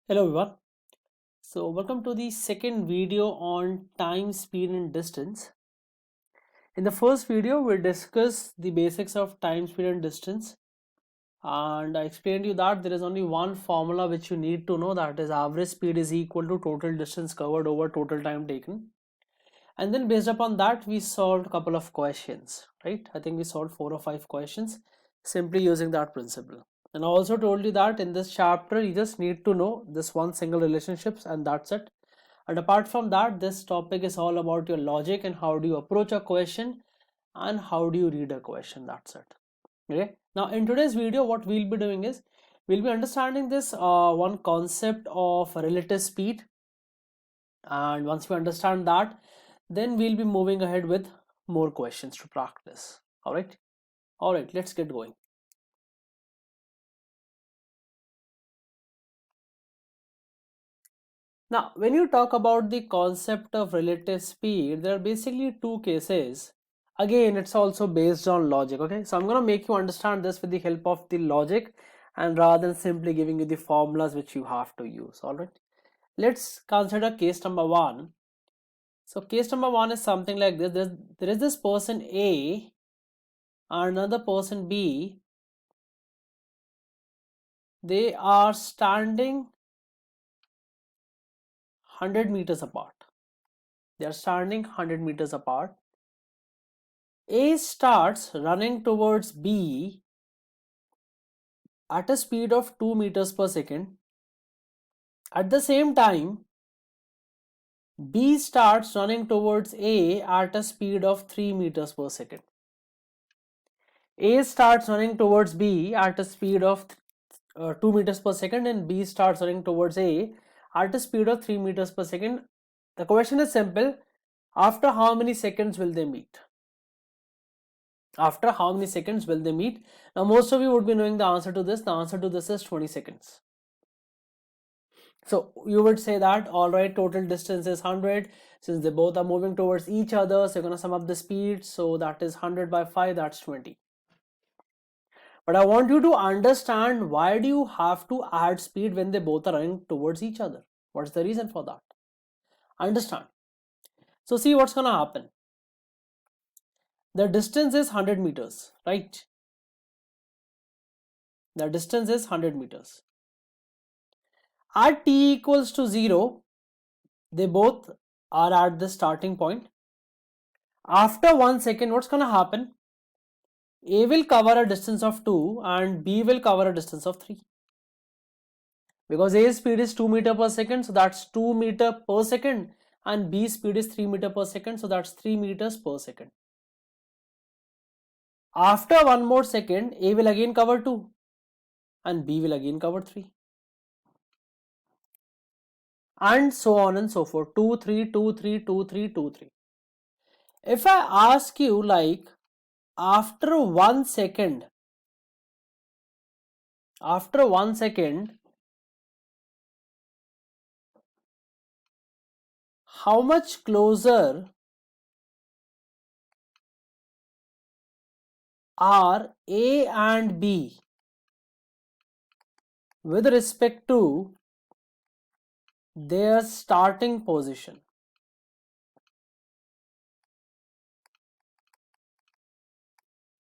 Hello everyone. So welcome to the second video on time, speed and distance. In the first video, we'll discuss the basics of time, speed and distance. And I explained you that there is only one formula which you need to know, that is average speed is equal to total distance covered over total time taken. And then based upon that, we solved a couple of questions, right? I think we solved 4 or 5 questions simply using that principle. And I also told you that in this chapter, you just need to know this one single relationships and that's it. And apart from that, this topic is all about your logic and how do you approach a question and how do you read a question. That's it. Okay. Now in today's video, what we'll be doing is we'll be understanding this one concept of relative speed. And once we understand that, then we'll be moving ahead with more questions to practice. All right, let's get going. Now, when you talk about the concept of relative speed, there are basically two cases. Again, it's also based on logic. Okay, so I'm going to make you understand this with the help of the logic and rather than simply giving you the formulas which you have to use. All right, let's consider case number one. So case number one is something like this. There is this person A and another person B. They are standing 100 meters apart. They are standing 100 meters apart. A starts running towards B at a speed of 2 meters per second. At the same time, B starts running towards A at a speed of 3 meters per second. A starts running towards B at a speed of 2 meters per second and B starts running towards A at a speed of 3 meters per second. The question is simple. After how many seconds will they meet? After how many seconds will they meet? Now most of you would be knowing the answer to this. The answer to this is 20 seconds. So you would say that, all right, total distance is 100. Since they both are moving towards each other, so you're going to sum up the speed. So that is 100 by 5, that's 20. But I want you to understand, why do you have to add speed when they both are running towards each other? What's the reason for that? Understand. So see what's going to happen. The distance is 100 meters, right? The distance is 100 meters. At t equals to 0, they both are at the starting point. After 1 second, what's going to happen? A will cover a distance of 2 and B will cover a distance of 3. Because A's speed is 2 meter per second, so that's 2 meter per second, and B's speed is 3 meter per second, so that's 3 meters per second. After 1 more second, A will again cover 2 and B will again cover 3. And so on and so forth. 2, 3, 2, 3, 2, 3, 2, 3. If I ask you, like, after 1 second, how much closer are A and B with respect to their starting position?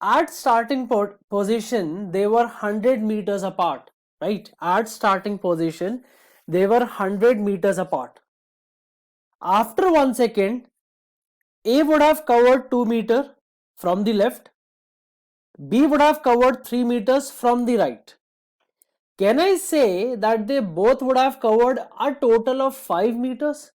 At starting position, they were 100 meters apart, right? At starting position, they were 100 meters apart. After 1 second, A would have covered 2 meter from the left, B would have covered 3 meters from the right. Can I say that they both would have covered a total of 5 meters?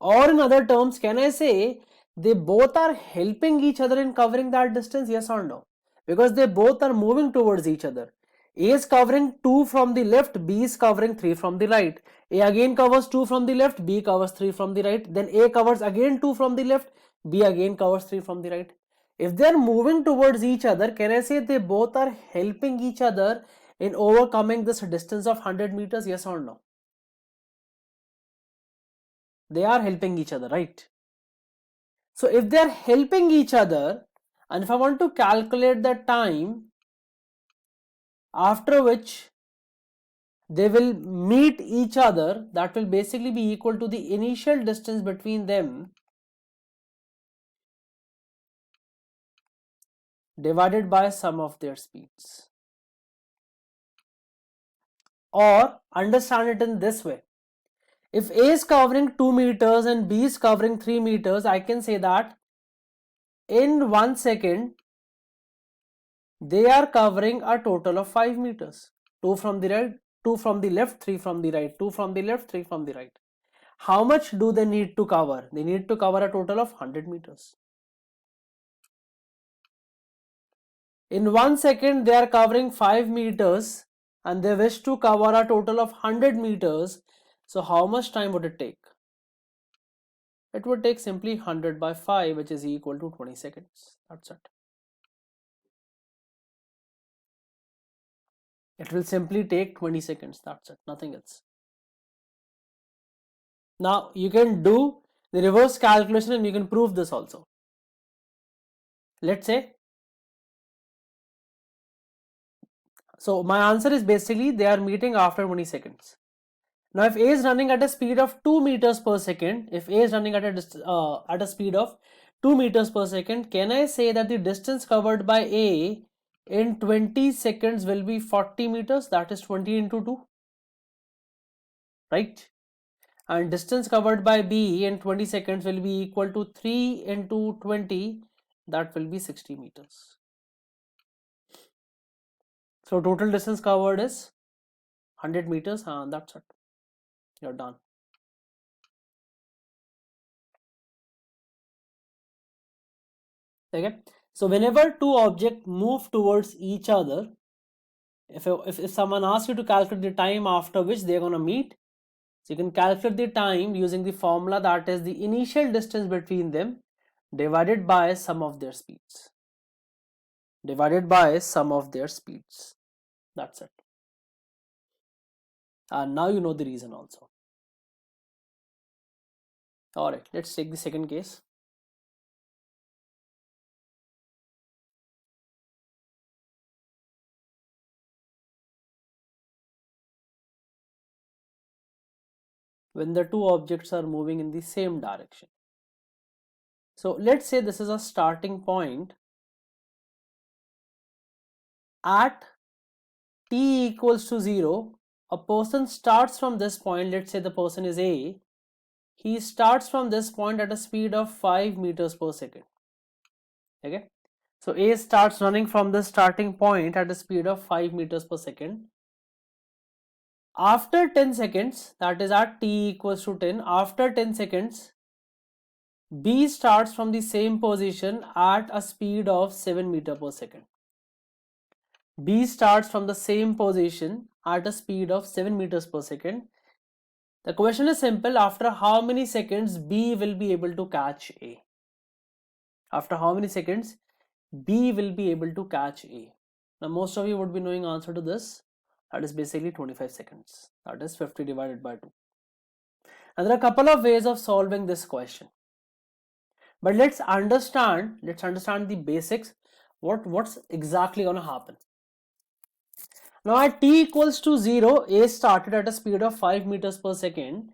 Or in other terms, can I say they both are helping each other in covering that distance? Yes or no? Because they both are moving towards each other. A is covering 2 from the left, B is covering 3 from the right. A again covers 2 from the left, B covers 3 from the right. Then A covers again 2 from the left, B again covers 3 from the right. If they are moving towards each other, can I say they both are helping each other in overcoming this distance of 100 meters? Yes or no? They are helping each other, right? So if they are helping each other, and if I want to calculate the time after which they will meet each other, that will basically be equal to the initial distance between them divided by sum of their speeds. Or understand it in this way. If A is covering 2 meters and B is covering 3 meters, I can say that in 1 second, they are covering a total of 5 meters. 2 from the right, 2 from the left, 3 from the right, 2 from the left, 3 from the right. How much do they need to cover? They need to cover a total of 100 meters. In 1 second, they are covering 5 meters and they wish to cover a total of 100 meters. So how much time would it take? It would take simply 100 by 5, which is equal to 20 seconds. That's it. It will simply take 20 seconds. That's it. Nothing else. Now you can do the reverse calculation and you can prove this also. Let's say, so my answer is basically they are meeting after 20 seconds. Now if A is running at a speed of 2 meters per second, if A is running at a speed of 2 meters per second, can I say that the distance covered by A in 20 seconds will be 40 meters? That is 20 into 2, right? And distance covered by B in 20 seconds will be equal to 3 into 20, that will be 60 meters. So total distance covered is 100 meters and that's it. You're done. Okay. So whenever two objects move towards each other, if someone asks you to calculate the time after which they're going to meet, so you can calculate the time using the formula that is the initial distance between them divided by sum of their speeds. Divided by sum of their speeds. That's it. And now you know the reason also. Alright, let's take the second case. When the two objects are moving in the same direction. So let's say this is a starting point at t equals to 0. A person starts from this point. Let's say the person is A. He starts from this point at a speed of 5 meters per second. Okay. So A starts running from the starting point at a speed of 5 meters per second. After 10 seconds, that is at t equals to 10, after 10 seconds, B starts from the same position at a speed of 7 meters per second. B starts from the same position at a speed of 7 meters per second. The question is simple. After how many seconds B will be able to catch A? After how many seconds B will be able to catch A? Now most of you would be knowing answer to this. That is basically 25 seconds. That is 50 divided by 2. Now there are a couple of ways of solving this question. But let's understand the basics. What's exactly going to happen? Now at t equals to 0, A started at a speed of 5 meters per second.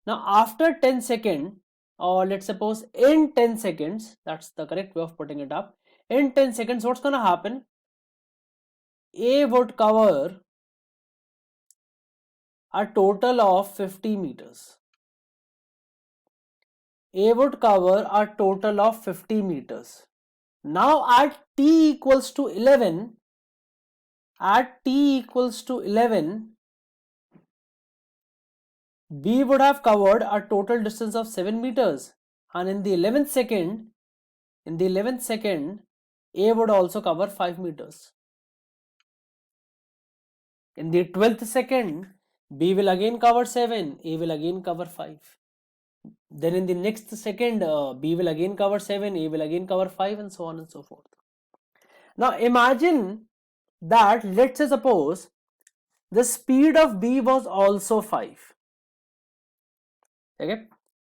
Now after 10 seconds, or let's suppose in 10 seconds, that's the correct way of putting it up. In 10 seconds, what's going to happen? A would cover a total of 50 meters. A would cover a total of 50 meters. Now at t equals to 11, B would have covered a total distance of 7 meters, and in the 11th second, A would also cover 5 meters. In the 12th second, B will again cover 7, A will again cover 5. Then in the next second, B will again cover 7, A will again cover 5, and so on and so forth. Now imagine that, let's say suppose the speed of B was also 5. Okay,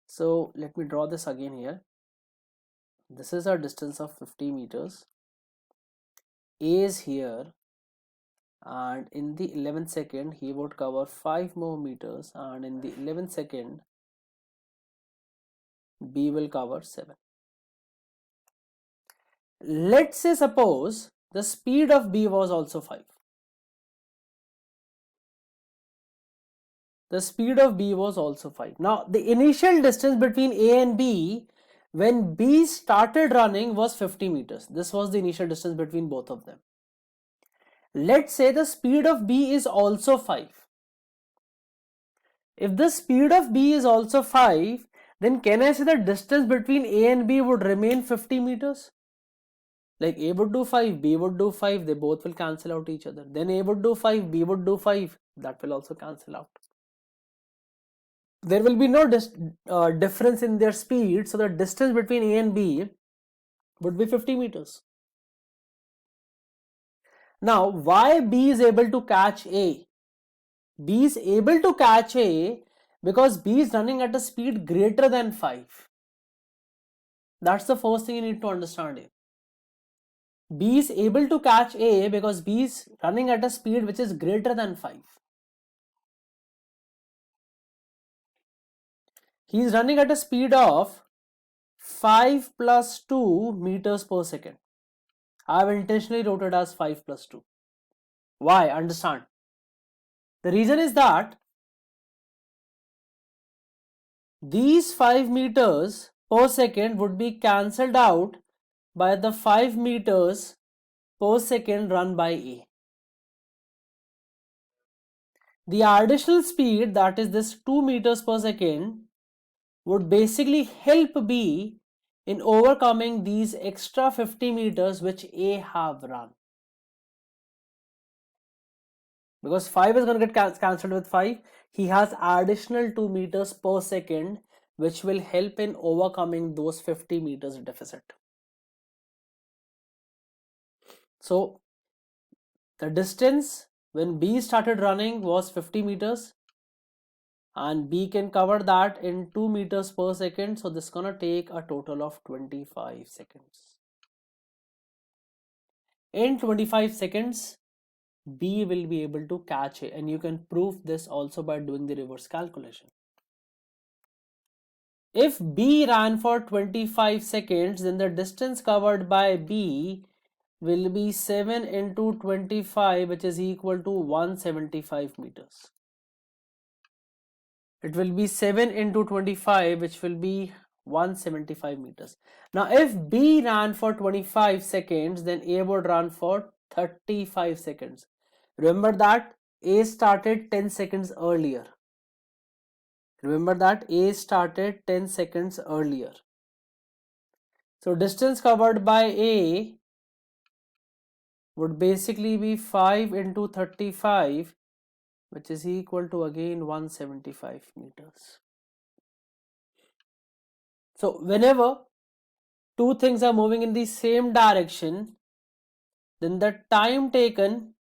so let me draw this again here. This is our distance of 50 meters. A is here, and in the 11th second he would cover 5 more meters, and in the 11th second B will cover 7. Let's say suppose the speed of B was also 5. The speed of B was also 5. Now the initial distance between A and B when B started running was 50 meters. This was the initial distance between both of them. Let's say the speed of B is also 5. If the speed of B is also 5, then can I say the distance between A and B would remain 50 meters? Like A would do 5, B would do 5, they both will cancel out each other. Then A would do 5, B would do 5, that will also cancel out. There will be no difference in their speed, so the distance between A and B would be 50 meters. Now, why B is able to catch A? B is able to catch A because B is running at a speed greater than 5. That's the first thing you need to understand here. B is able to catch A because B is running at a speed which is greater than 5. He is running at a speed of 5 plus 2 meters per second. I have intentionally wrote it as 5 plus 2. Why? Understand. The reason is that these 5 meters per second would be cancelled out by the 5 meters per second run by A. The additional speed, that is this 2 meters per second, would basically help B in overcoming these extra 50 meters which A have run. Because 5 is going to get cancelled with 5, he has additional 2 meters per second which will help in overcoming those 50 meters deficit. So the distance when B started running was 50 meters and B can cover that in 2 meters per second, so this is gonna take a total of 25 seconds. In 25 seconds B will be able to catch it, and you can prove this also by doing the reverse calculation. If B ran for 25 seconds, then the distance covered by B will be 7 into 25, which is equal to 175 meters. It will be 7 into 25, which will be 175 meters. Now if B ran for 25 seconds, then A would run for 35 seconds. Remember that A started 10 seconds earlier. Remember that A started 10 seconds earlier. So distance covered by A would basically be 5 into 35, which is equal to again 175 meters. So whenever two things are moving in the same direction, then the time taken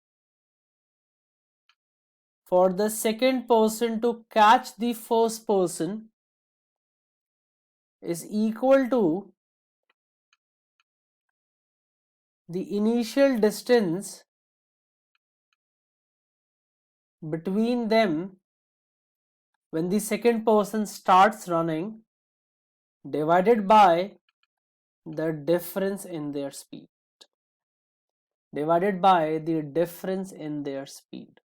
for the second person to catch the first person is equal to the initial distance between them when the second person starts running divided by the difference in their speed. Divided by the difference in their speed.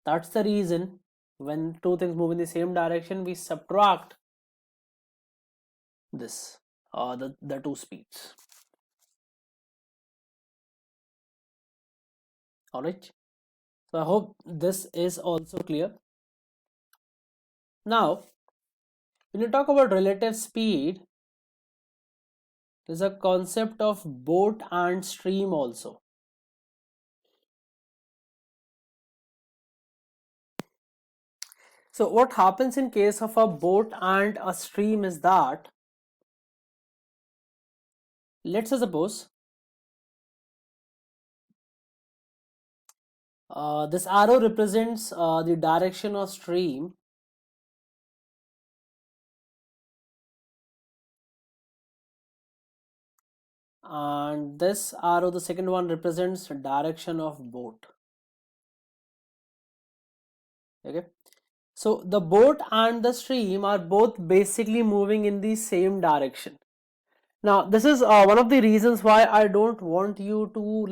That's the reason when two things move in the same direction, we subtract this, the two speeds. Alright. So I hope this is also clear. Now, when you talk about relative speed, there's a concept of boat and stream also. So what happens in case of a boat and a stream is that, let's suppose this arrow represents the direction of stream, and this arrow, the second one, represents direction of boat. Okay, so the boat and the stream are both basically moving in the same direction. Now this is one of the reasons why I don't want you to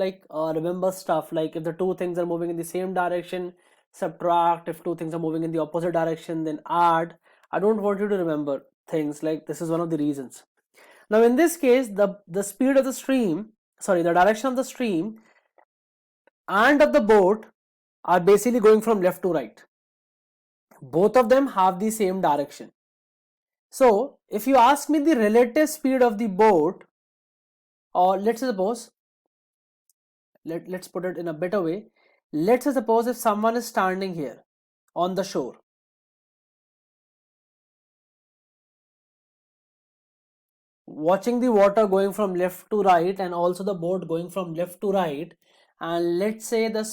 remember stuff like if the two things are moving in the same direction, subtract. If two things are moving in the opposite direction, then add. I don't want you to remember things like this is one of the reasons. Now in this case, the speed of the stream, sorry, the direction of the stream and of the boat are basically going from left to right. Both of them have the same direction. So if you ask me the relative speed of the boat, or let's suppose, let's put it in a better way. Let's suppose if someone is standing here on the shore, watching the water going from left to right and also the boat going from left to right, and let's say the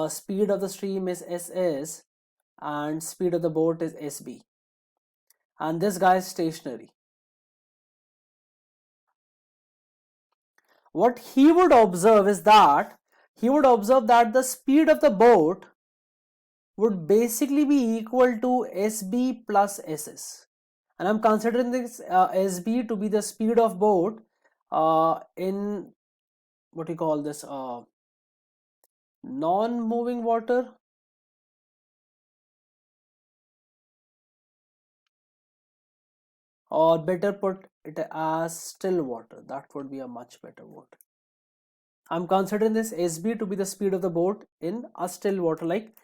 speed of the stream is SS and speed of the boat is SB, and this guy is stationary. What he would observe is that the speed of the boat would basically be equal to SB plus SS, and I'm considering this SB to be the speed of boat in what you call this non-moving water, or better put it as still water. That would be a much better word. I'm considering this SB to be the speed of the boat in a still water. Like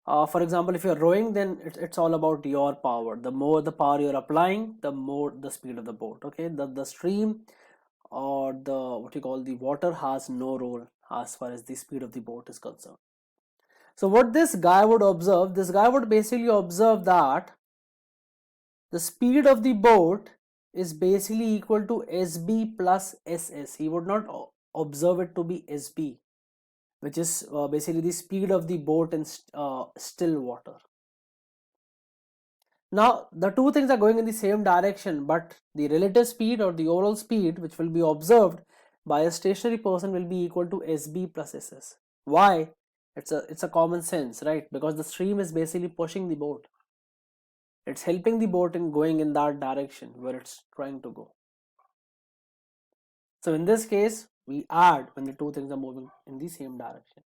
for example, if you're rowing, then it's all about your power. The more the power you're applying, the more the speed of the boat. Okay, the stream or the what you call the water has no role as far as the speed of the boat is concerned. So what this guy would observe, this guy would basically observe that the speed of the boat is basically equal to SB plus SS. He would not observe it to be SB, which is basically the speed of the boat in still water. Now the two things are going in the same direction, but the relative speed or the overall speed which will be observed by a stationary person will be equal to SB plus SS. Why? It's a common sense, right? Because the stream is basically pushing the boat. It's helping the boat in going in that direction where it's trying to go. So in this case, we add when the two things are moving in the same direction.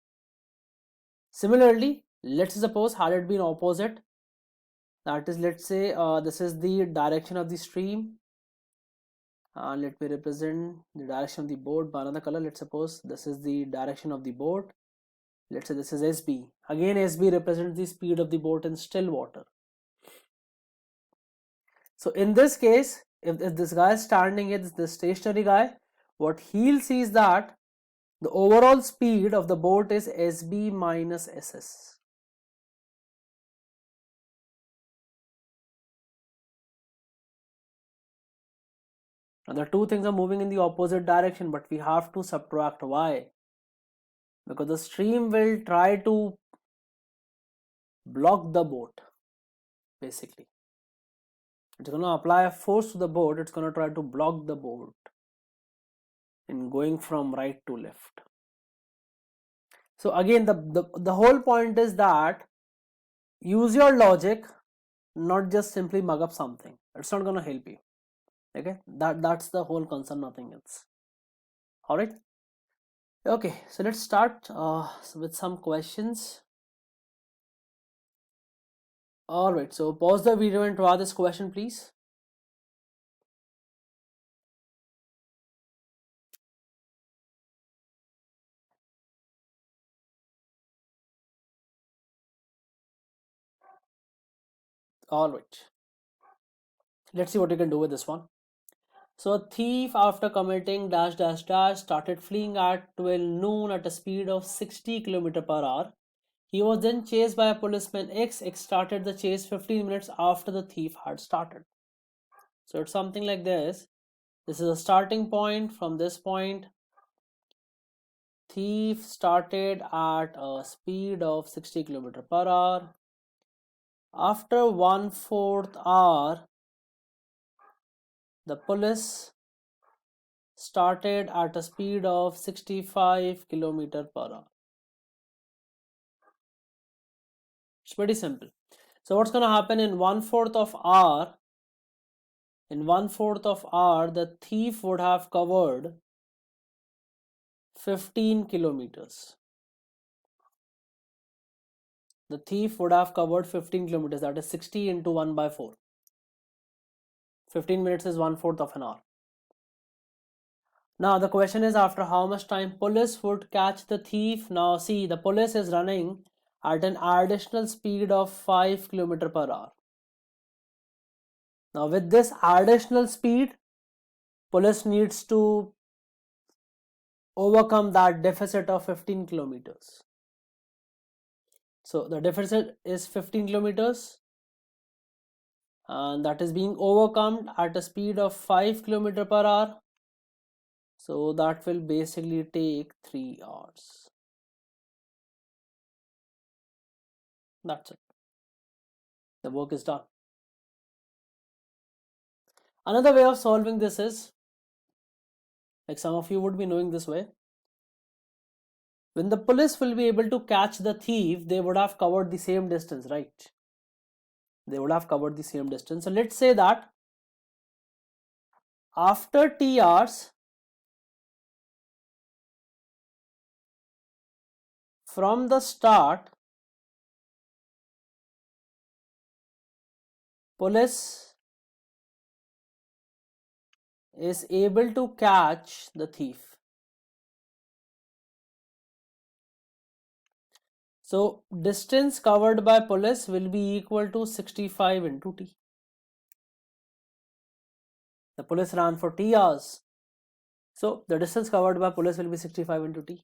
Similarly, let's suppose had it been opposite, that is, let's say this is the direction of the stream, and let me represent the direction of the boat by another color. Let's suppose this is the direction of the boat. Let's say this is SB. Again, SB represents the speed of the boat in still water. So in this case, if this guy is standing here, this stationary guy, what he'll see is that the overall speed of the boat is SB minus SS. Now the two things are moving in the opposite direction, but we have to subtract. Why? Because the stream will try to block the boat. Basically, it's going to apply a force to the boat. It's going to try to block the boat in going from right to left. So again, the whole point is that use your logic, not just simply mug up something. It's not going to help you. Okay, that's the whole concern, nothing else. All right. Okay, so let's start with some questions. All right, so pause the video and draw this question, please. All right, let's see what you can do with this one. So a thief, after committing dash dash dash, started fleeing at 12 noon at a speed of 60 km per hour. He was then chased by a policeman. X started the chase 15 minutes after the thief had started. So it's something like this. This is a starting point. From this point, thief started at a speed of 60 km per hour. After 1/4 hour, the police started at a speed of 65 kilometer per hour. It's pretty simple. So what's going to happen in 1/4 of hour? In 1/4 of hour, the thief would have covered 15 kilometers. The thief would have covered 15 kilometers. That is 60 into 1/4. 15 minutes is 1/4 of an hour. Now the question is, after how much time police would catch the thief? Now see, the police is running at an additional speed of 5 kilometers per hour. Now with this additional speed, police needs to overcome that deficit of 15 kilometers. So the deficit is 15 kilometers and that is being overcome at a speed of 5 kilometers per hour. So that will basically take 3 hours. That's it. The work is done. Another way of solving this is, like some of you would be knowing this way, when the police will be able to catch the thief, they would have covered the same distance, right? They would have covered the same distance. So let's say that after T hours, from the start, police is able to catch the thief. So distance covered by police will be equal to 65 into T. The police ran for T hours. So the distance covered by police will be 65 into T.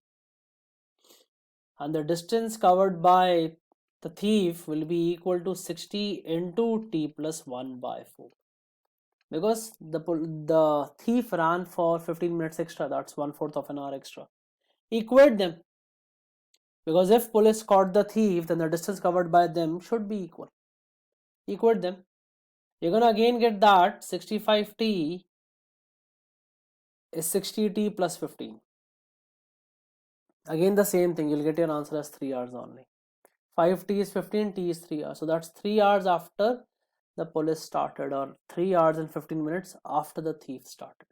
And the distance covered by the thief will be equal to 60 into T plus 1/4. Because the thief ran for 15 minutes extra, that's 1/4 of an hour extra. Equate them. Because if police caught the thief, then the distance covered by them should be equal. Equate them. You're gonna again get that 65T is 60T plus 15. Again the same thing, you'll get your answer as 3 hours only. 5T is 15, T is 3 hours. So that's 3 hours after the police started, or 3 hours and 15 minutes after the thief started.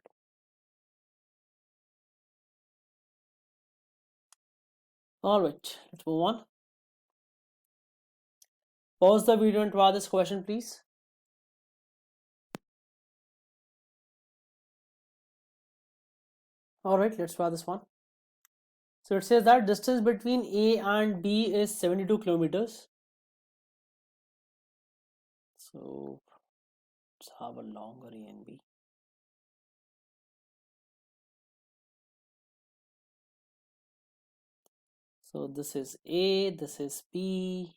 Alright, let's move on. Pause the video and try this question, please. Alright, let's try this one. So it says that distance between A and B is 72 kilometers. So let's have a longer A and B. So this is A, this is B.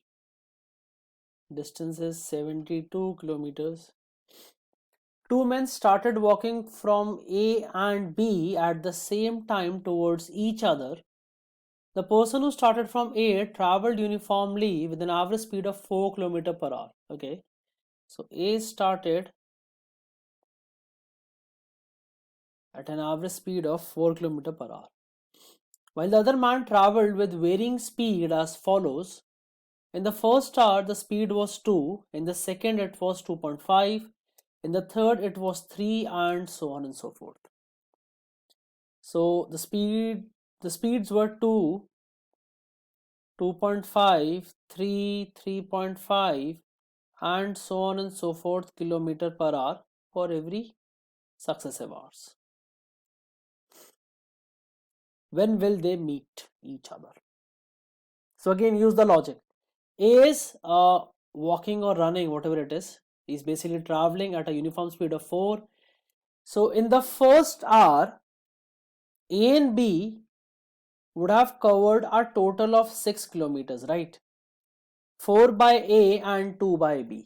Distance is 72 kilometers. Two men started walking from A and B at the same time towards each other. The person who started from A traveled uniformly with an average speed of 4 kilometers per hour. Okay, so A started at an average speed of 4 kilometers per hour, while the other man traveled with varying speed as follows. In the first hour, the speed was 2, in the second, it was 2.5, in the third, it was 3, and so on and so forth. So the speeds were 2, 2.5, 3, 3.5, and so on and so forth kilometer per hour for every successive hours. When will they meet each other? So again, use the logic. A is walking or running, whatever it is. He's basically traveling at a uniform speed of 4. So in the first hour, A and B would have covered a total of 6 kilometers, right? 4 by A and 2 by B.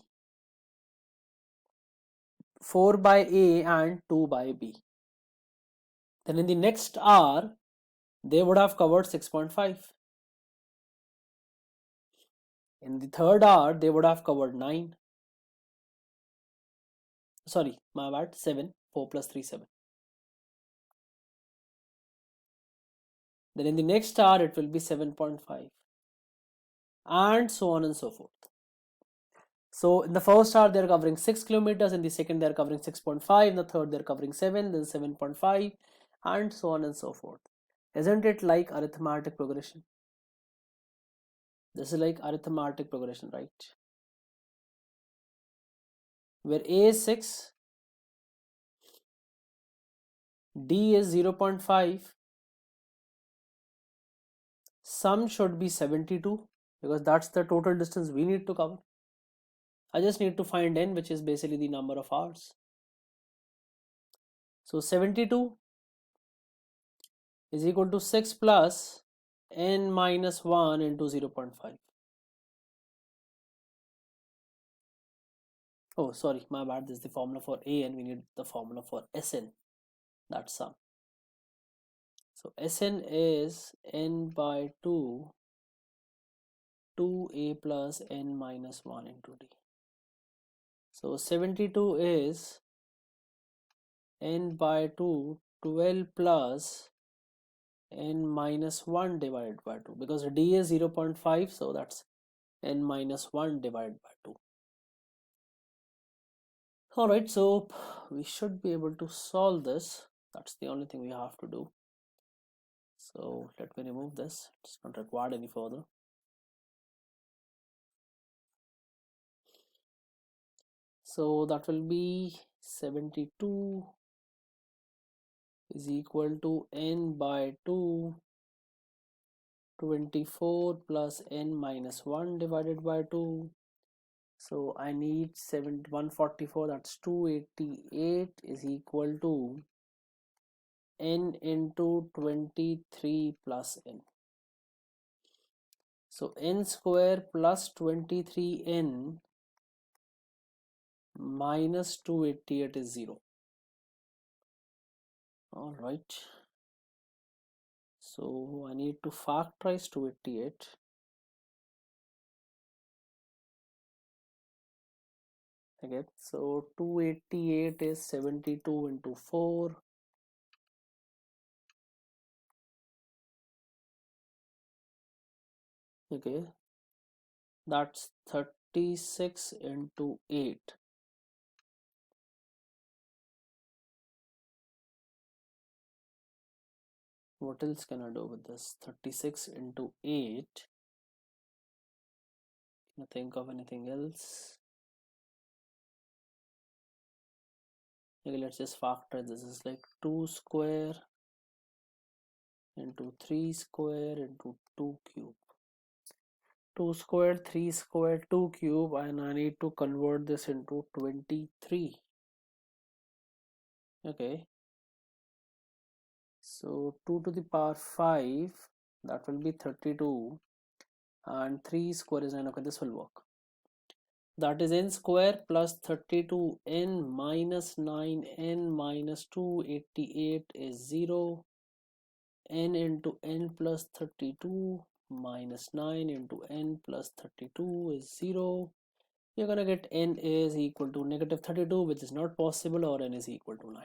4 by A and 2 by B. Then in the next hour, they would have covered 6.5. In the third hour, they would have covered 9. Sorry, my bad, 7. 4 plus 3, 7. Then in the next hour it will be 7.5, and so on and so forth. So in the first hour they're covering 6 kilometers, in the second they're covering 6.5, in the third they're covering 7, then 7.5, and so on and so forth. Isn't it like arithmetic progression? This is like arithmetic progression, right? Where A is 6, D is 0.5, sum should be 72, because that's the total distance we need to cover. I just need to find n, which is basically the number of hours. So 72 is equal to 6 plus n minus 1 into 0.5. Oh, sorry, my bad. This is the formula for A, and we need the formula for Sn. That's sum. So Sn is n by 2, 2a plus n minus 1 into d. So 72 is n by 2, 12 plus n minus 1 divided by 2, because d is 0.5, so that's n minus 1 divided by 2. Alright, so we should be able to solve this. That's the only thing we have to do. So let me remove this, it's not required any further. So that will be 72 is equal to n by 2, 24 plus n minus 1 divided by 2. So I need 144, that's 288 is equal to n into 23 plus n. So n square plus 23n minus 288 is 0. Alright. So I need to factorize 288. Okay, so 288 is 72 into 4. Okay, that's 36 into 8. What else can I do with this? 36 into 8. Can I think of anything else? Okay, let's just factor. This is like 2 square into 3 square into 2 cube. 2 square, 3 square, 2 cube, and I need to convert this into 23. Okay, so 2 to the power 5, that will be 32, and 3 square is 9. Okay, this will work. That is n square plus 32 n minus 9 n minus 288 is 0. N into n plus 32 minus 9 into n plus 32 is 0. You're gonna get n is equal to negative 32, which is not possible, or n is equal to 9.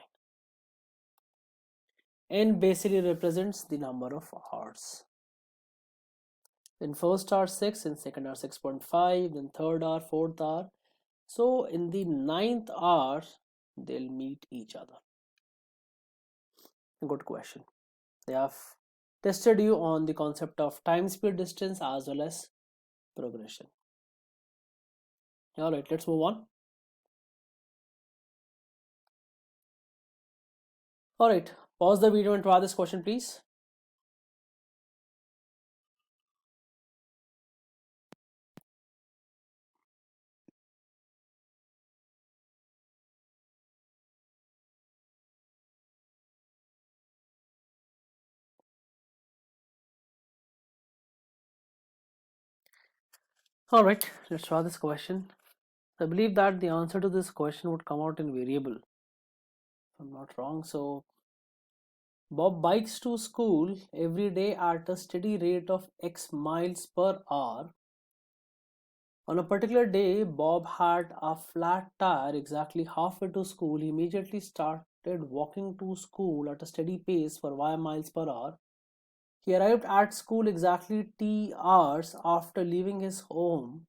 N basically represents the number of hours. In first hour 6, in second hour 6.5, then third hour, fourth hour. So in the ninth hour, they'll meet each other. Good question. They have tested you on the concept of time, speed, distance, as well as progression. All right, let's move on. All right, pause the video and try this question, please. All right, let's try this question. I believe that the answer to this question would come out in variable, if I'm not wrong. So Bob bikes to school every day at a steady rate of X miles per hour. On a particular day, Bob had a flat tire exactly halfway to school. He immediately started walking to school at a steady pace for Y miles per hour. He arrived at school exactly T hours after leaving his home.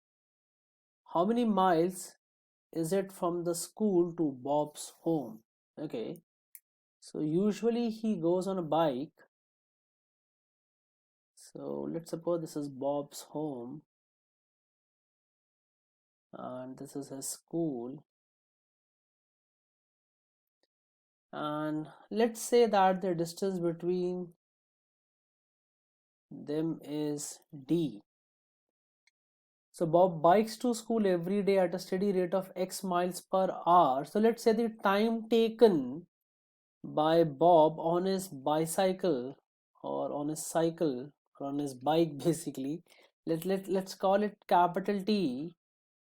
How many miles is it from the school to Bob's home? Okay, so usually he goes on a bike. So let's suppose this is Bob's home and this is his school. And let's say that the distance between them is D. So Bob bikes to school every day at a steady rate of X miles per hour. So let's say the time taken by Bob on his bicycle or on his cycle or on his bike basically, let's call it capital T,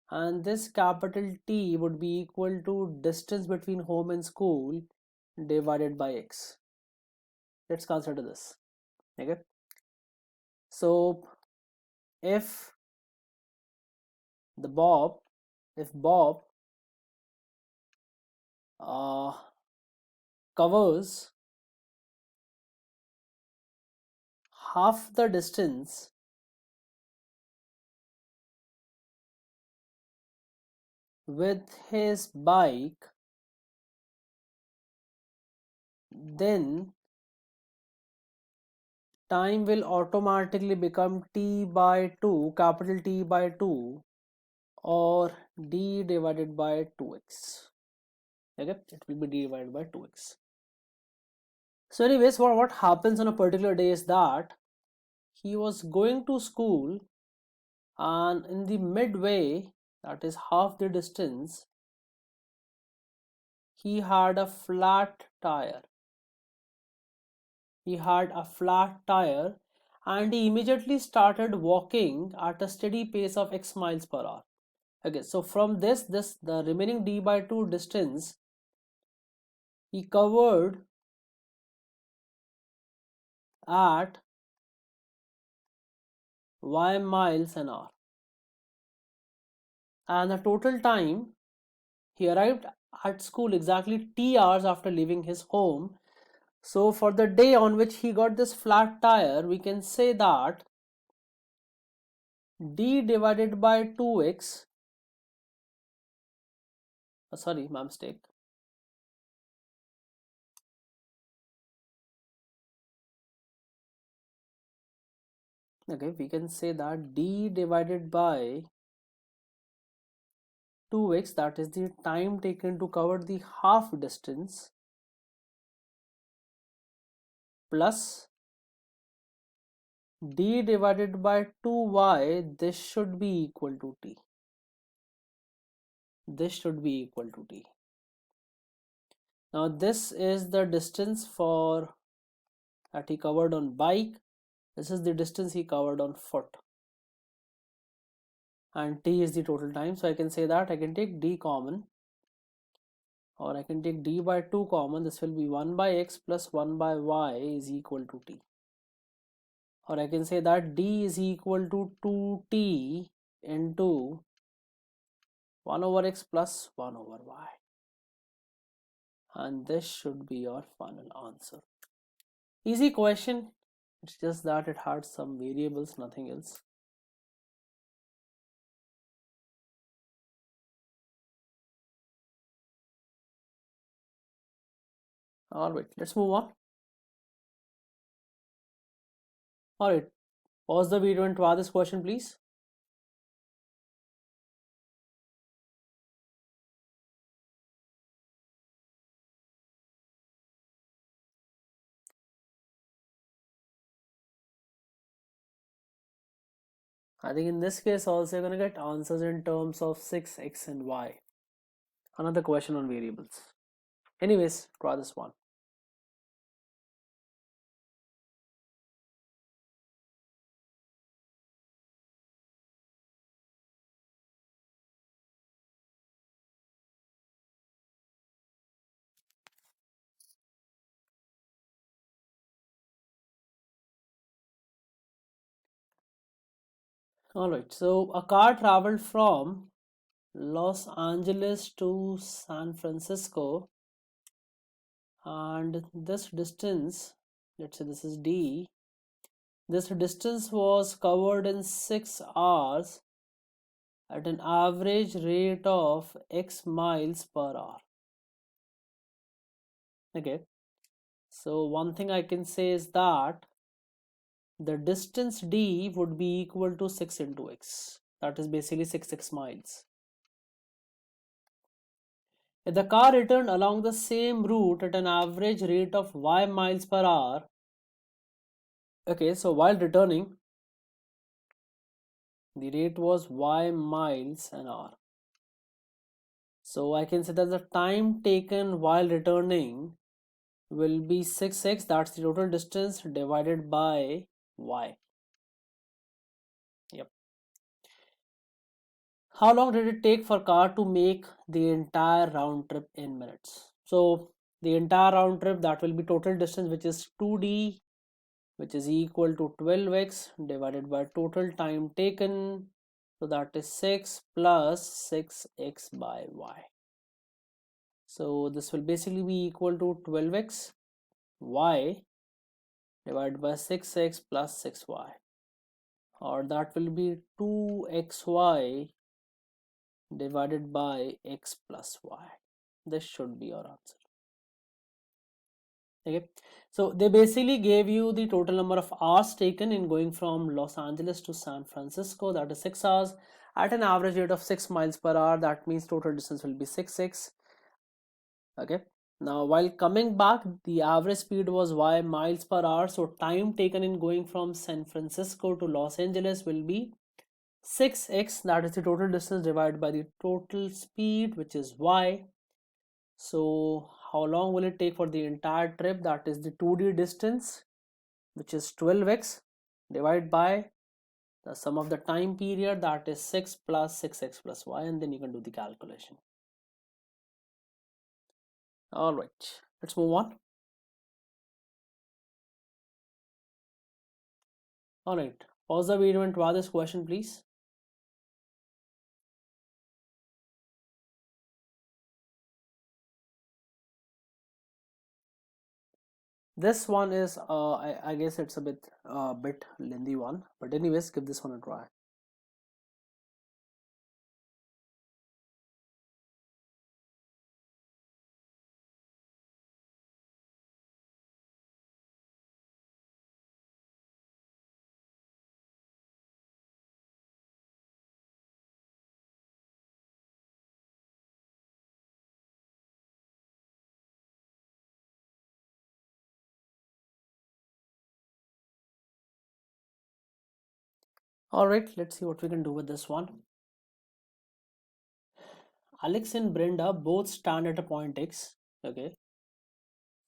and this capital T would be equal to distance between home and school divided by X. Let's consider this. Okay, so if the Bob if Bob uh, covers half the distance with his bike, then time will automatically become T by 2, capital T by 2, or D divided by 2x. Okay, it will be D divided by 2x. So anyways, what happens on a particular day is that he was going to school, and in the midway, that is half the distance, he had a flat tire. He had a flat tire and he immediately started walking at a steady pace of X miles per hour. Okay, so from this the remaining D by 2 distance he covered at Y miles an hour. And the total time he arrived at school exactly T hours after leaving his home. So for the day on which he got this flat tire, we can say that D divided by 2x, sorry, my mistake. Okay, we can say that D divided by 2x, that is the time taken to cover the half distance, plus D divided by 2y, this should be equal to T. This should be equal to T. Now this is the distance for that he covered on bike. This is the distance he covered on foot. And T is the total time. So I can say that I can take D common, or I can take D by 2 common. This will be 1 by x plus 1 by y is equal to T. Or I can say that D is equal to 2T into 1 over x plus 1 over y. And this should be your final answer. Easy question. It's just that it had some variables, nothing else. Alright, let's move on. Alright, pause the video and try this question, please. I think in this case also you're going to get answers in terms of 6, x and y. Another question on variables. Anyways, try this one. Alright, so a car traveled from Los Angeles to San Francisco, and this distance, let's say this is D, this distance was covered in 6 hours at an average rate of x miles per hour. Okay, so one thing I can say is that the distance d would be equal to 6 into x. That is basically 6x miles. If the car returned along the same route at an average rate of y miles per hour, okay, so while returning, the rate was y miles an hour. So I can say that the time taken while returning will be 6x, that's the total distance, divided by y. Yep. How long did it take for car to make the entire round trip in minutes? So the entire round trip, that will be total distance, which is 2d, which is equal to 12x divided by total time taken. So that is 6 plus 6x by y. So this will basically be equal to 12x y divided by 6x plus 6y, or that will be 2xy divided by x plus y. This should be your answer. Okay, so they basically gave you the total number of hours taken in going from Los Angeles to San Francisco, that is 6 hours at an average rate of 6 miles per hour. That means total distance will be 6x. Okay, now while coming back, the average speed was y miles per hour, so time taken in going from San Francisco to Los Angeles will be 6x, that is the total distance divided by the total speed, which is y. So how long will it take for the entire trip? That is the 2d distance, which is 12x, divided by the sum of the time period, that is 6 plus 6x plus y, and then you can do the calculation. All right, let's move on. All right, pause the video and try this question, please. This one is I guess it's a bit lengthy one, but anyways, give this one a try. All right, let's see what we can do with this one. Alex and Brenda both stand at a point X. Okay,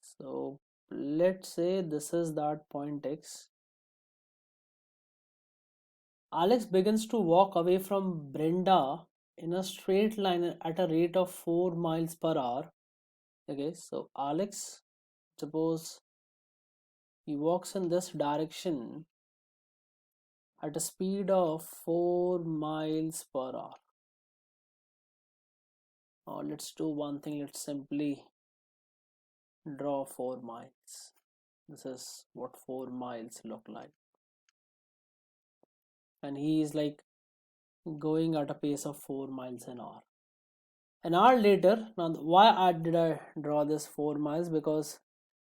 so let's say this is that point X. Alex begins to walk away from Brenda in a straight line at a rate of 4 miles per hour. Okay, so Alex, suppose he walks in this direction at a speed of 4 miles per hour. Let's do one thing, let's simply draw 4 miles. This is what 4 miles look like, and he is like going at a pace of 4 miles an hour. An hour later, now why did I draw this 4 miles? Because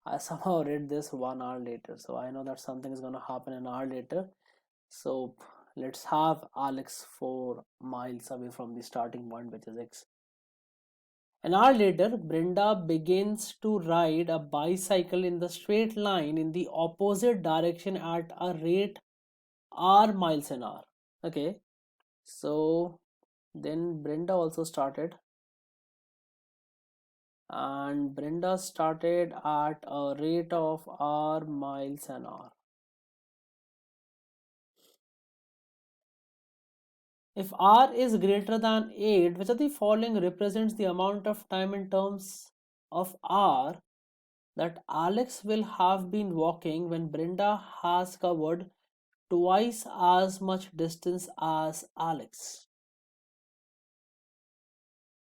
I somehow read this 1 hour later, so I know that something is going to happen an hour later. So let's have Alex 4 miles away from the starting point, which is X. An hour later, Brenda begins to ride a bicycle in the straight line in the opposite direction at a rate r miles an hour. Okay, so then Brenda also started, and Brenda started at a rate of r miles an hour. If r is greater than 8, which of the following represents the amount of time in terms of r that Alex will have been walking when Brenda has covered twice as much distance as Alex?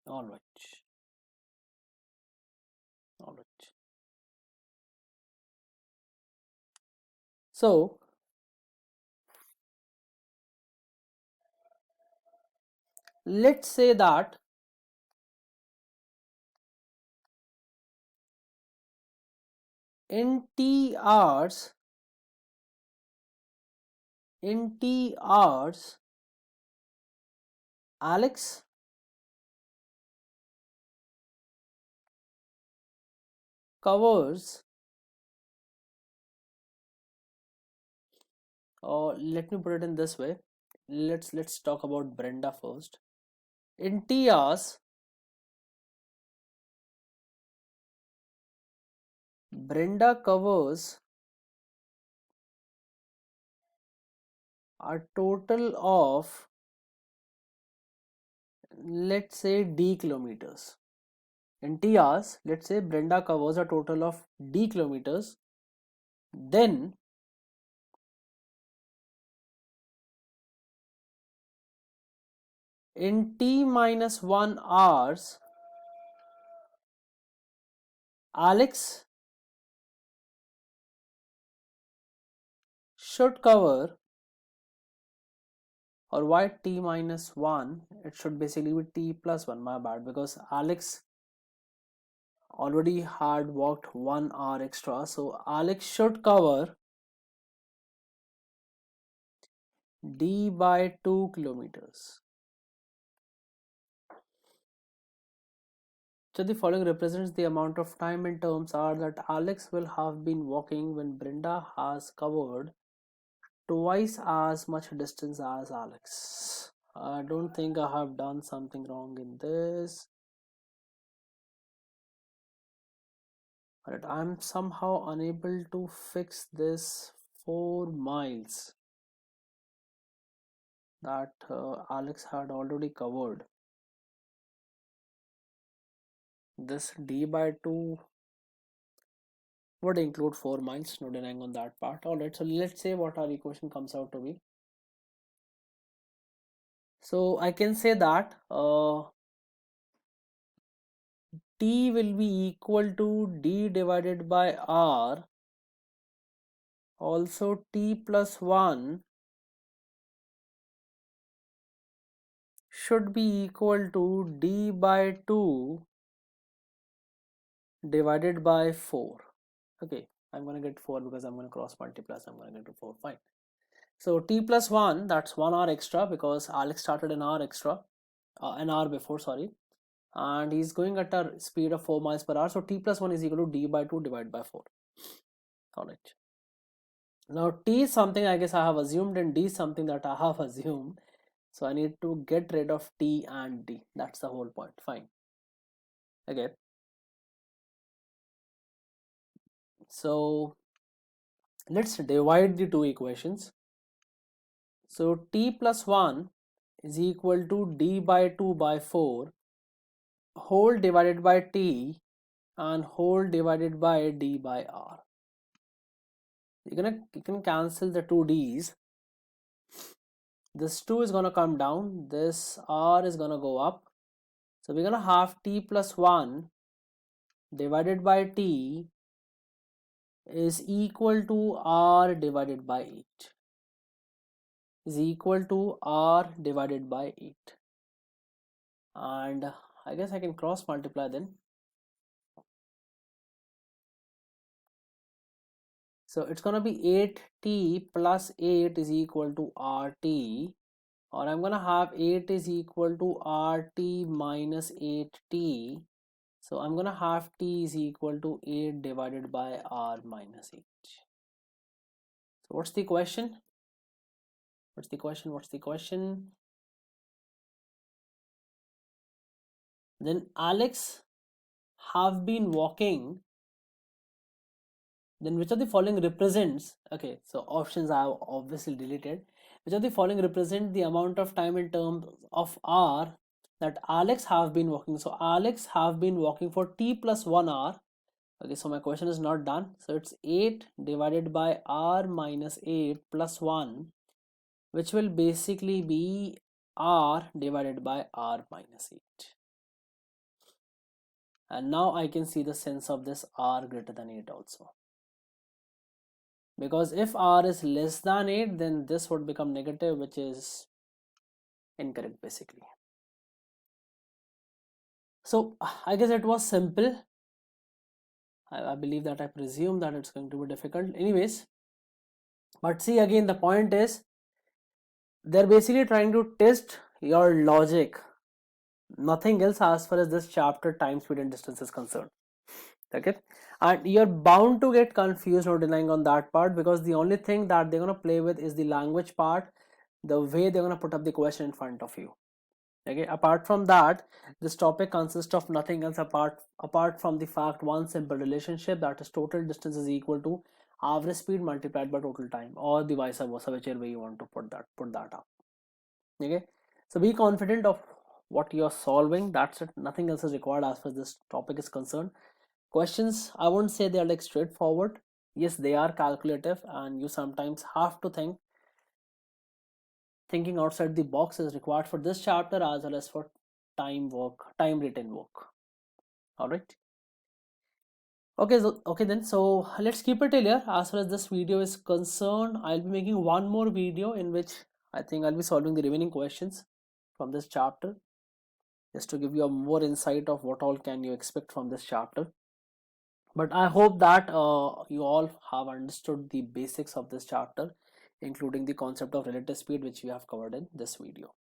All right. All right. So let's say that in T hours, Alex covers, or let me put it in this way. Let's talk about Brenda first. In T hours, Brenda covers a total of, let's say, d kilometers. In T hours, let's say Brenda covers a total of d kilometers. Then in T minus 1 hours, Alex should cover, or why T minus 1? It should basically be T plus 1, my bad, because Alex already had worked 1 hour extra. So Alex should cover d by 2 kilometers. So the following represents the amount of time in terms are that Alex will have been walking when Brenda has covered twice as much distance as Alex. I don't think I have done something wrong in this, but I'm somehow unable to fix this 4 miles that Alex had already covered. This d by 2 would include 4 miles, no denying on that part. Alright, so let's say what our equation comes out to be. So I can say that T will be equal to d divided by r, also T plus 1 should be equal to d by 2 divided by 4. Okay, I'm gonna get 4 because I'm gonna cross multiply, so I'm gonna get to 4. Fine. So T plus 1, that's 1 hour extra because Alex started an hour extra, an hour before, sorry, and he's going at a speed of 4 miles per hour. So T plus 1 is equal to d by 2 divided by 4. Alright. Now T is something I guess I have assumed, and D is something that I have assumed. So I need to get rid of T and D. That's the whole point. Fine. Okay. So let's divide the two equations. So T plus 1 is equal to D by 2 by 4 whole divided by T and whole divided by D by R. You can cancel the two D's. This 2 is gonna come down. This R is gonna go up. So we're gonna have T plus 1 divided by T is equal to R divided by 8, is equal to R divided by 8, and I guess I can cross multiply then. So it's gonna be 8T plus 8 is equal to RT, or I'm gonna have 8 is equal to RT minus 8T. So I'm gonna have T is equal to 8 divided by R minus 8. So what's the question? What's the question? What's the question? Then Alex have been walking, then which of the following represents, okay, so options I have obviously deleted, which of the following represent the amount of time in terms of R that Alex have been walking. So Alex have been walking for T plus 1 hour. Okay, so my question is not done. So it's 8 divided by R minus 8 plus 1, which will basically be R divided by R minus 8. And now I can see the sense of this R greater than 8 also. Because if R is less than 8, then this would become negative, which is incorrect basically. So I guess it was simple. I believe that I presume that it's going to be difficult anyways. But see, again, the point is they're basically trying to test your logic, nothing else, as far as this chapter time, speed and distance is concerned. Okay, and you're bound to get confused or denying on that part, because the only thing that they're going to play with is the language part, the way they're going to put up the question in front of you. Okay, apart from that, this topic consists of nothing else apart from the fact, one simple relationship, that is total distance is equal to average speed multiplied by total time, or the vice versa, whichever way you want to put that up. Okay, so be confident of what you're solving. That's it, nothing else is required as far as this topic is concerned. Questions, I won't say they are like straightforward. Yes, they are calculative, and you sometimes have to think. Thinking outside the box is required for this chapter as well as for time written work. All right. Okay then. So let's keep it till here. As far as this video is concerned, I'll be making one more video in which I think I'll be solving the remaining questions from this chapter, just to give you a more insight of what all can you expect from this chapter. But I hope that you all have understood the basics of this chapter, including the concept of relative speed, which we have covered in this video.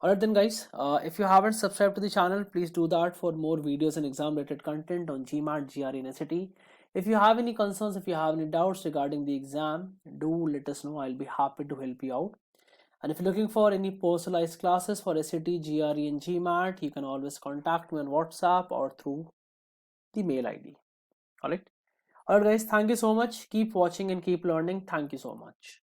Alright then guys, if you haven't subscribed to the channel, please do that for more videos and exam related content on GMAT, GRE and SAT. If you have any concerns, if you have any doubts regarding the exam, do let us know. I'll be happy to help you out. And if you're looking for any personalized classes for SAT, GRE and GMAT, you can always contact me on WhatsApp or through the mail ID. Alright. Alright guys, thank you so much. Keep watching and keep learning. Thank you so much.